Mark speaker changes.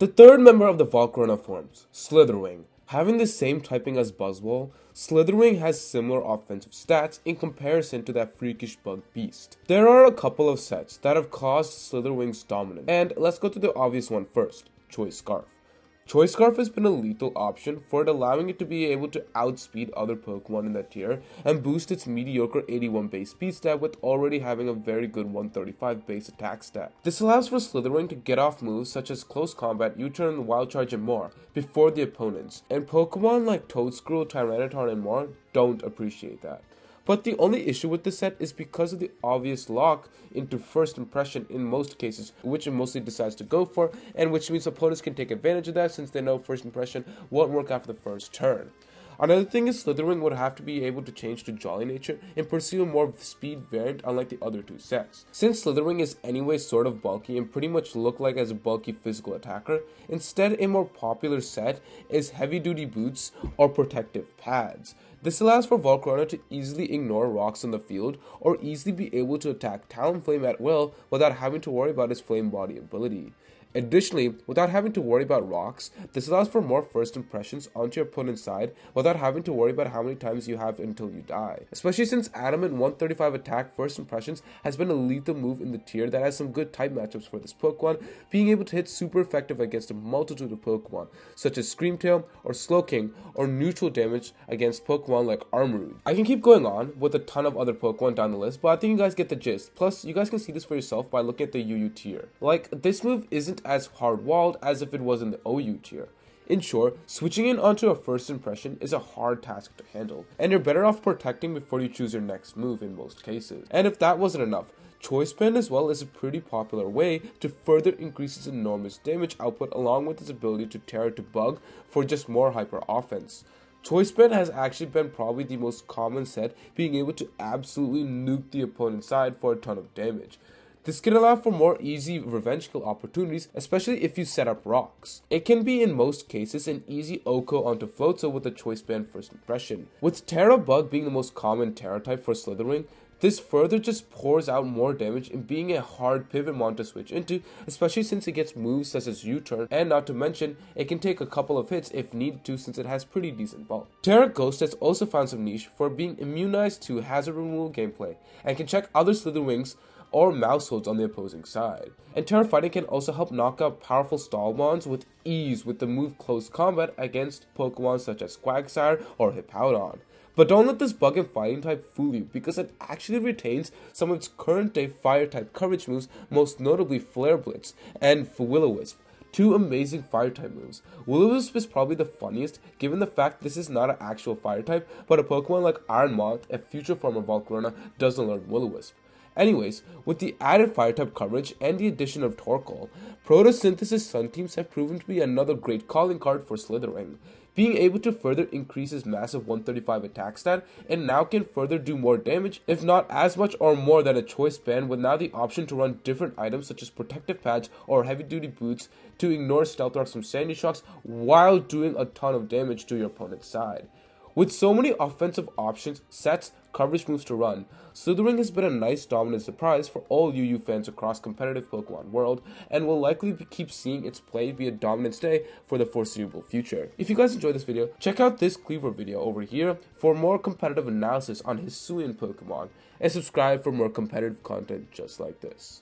Speaker 1: The third member of the Volcarona forms, Slitherwing. Having the same typing as Buzzwole, Slitherwing has similar offensive stats in comparison to that freakish bug beast. There are a couple of sets that have caused Slitherwing's dominance, and let's go to the obvious one first, Choice Scarf. Choice Scarf has been a lethal option for it, allowing it to be able to outspeed other Pokemon in that tier and boost its mediocre 81 base speed stat with already having a very good 135 base attack stat. This allows for Slithering to get off moves such as Close Combat, U-Turn, Wild Charge, and more before the opponents, and Pokemon like Toedscruel, Tyranitar, and more don't appreciate that. But the only issue with this set is because of the obvious lock into first impression in most cases, which it mostly decides to go for, and which means opponents can take advantage of that since they know first impression won't work after the first turn. Another thing is Slithering would have to be able to change to Jolly Nature and pursue a more speed variant unlike the other two sets. Since Slithering is anyway sort of bulky and pretty much look like as a bulky physical attacker, instead a more popular set is Heavy Duty Boots or Protective Pads. This allows for Volcarona to easily ignore rocks on the field or easily be able to attack Talonflame at will without having to worry about his Flame Body ability. Additionally, without having to worry about rocks, this allows for more first impressions onto your opponent's side without having to worry about how many times you have until you die. Especially since Adamant 135 attack first impressions has been a lethal move in the tier that has some good type matchups for this Pokemon, being able to hit super effective against a multitude of Pokemon, such as Screamtail or Slowking, or neutral damage against Pokemon like Armarouge. I can keep going on with a ton of other Pokemon down the list, but I think you guys get the gist. Plus, you guys can see this for yourself by looking at the UU tier. Like, this move isn't as hard-walled as if it was in the OU tier. In short, switching in onto a first impression is a hard task to handle, and you're better off protecting before you choose your next move in most cases. And if that wasn't enough, Choice Band as well is a pretty popular way to further increase its enormous damage output along with its ability to tear to bug for just more hyper offense. Choice Band has actually been probably the most common set, being able to absolutely nuke the opponent's side for a ton of damage. This can allow for more easy revenge kill opportunities, especially if you set up rocks. It can be in most cases an easy OHKO onto Floatzel with a Choice Band first impression. With Terra Bug being the most common Terra type for Slithering, this further just pours out more damage and being a hard pivot mon to switch into, especially since it gets moves such as U-Turn, and not to mention, it can take a couple of hits if needed to since it has pretty decent bulk. Terra Ghost has also found some niche for being immunized to hazard removal gameplay, and can check other Slitherwings or mouse holds on the opposing side. And Terra Fighting can also help knock out powerful stall mons with ease with the move Close Combat against Pokemon such as Quagsire or Hippowdon. But don't let this bug and fighting type fool you, because it actually retains some of its current day fire type coverage moves, most notably Flare Blitz and Will-O-Wisp. Two amazing fire type moves. Will-O-Wisp is probably the funniest given the fact this is not an actual fire type, but a Pokemon like Iron Moth, a future form of Volcarona, doesn't learn Will-O-Wisp. Anyways, with the added fire type coverage and the addition of Torkoal, Photosynthesis Sun teams have proven to be another great calling card for Slithering, being able to further increase his massive 135 attack stat, and now can further do more damage, if not as much or more than a Choice Band, with now the option to run different items such as Protective Pads or Heavy Duty Boots to ignore Stealth Rocks from Sandy Shocks while doing a ton of damage to your opponent's side. With so many offensive options, sets, coverage moves to run, Slithering has been a nice dominant surprise for all UU fans across competitive Pokemon world, and will likely keep seeing its play be a dominant stay for the foreseeable future. If you guys enjoyed this video, check out this Cleaver video over here for more competitive analysis on Hisuian Pokemon, and subscribe for more competitive content just like this.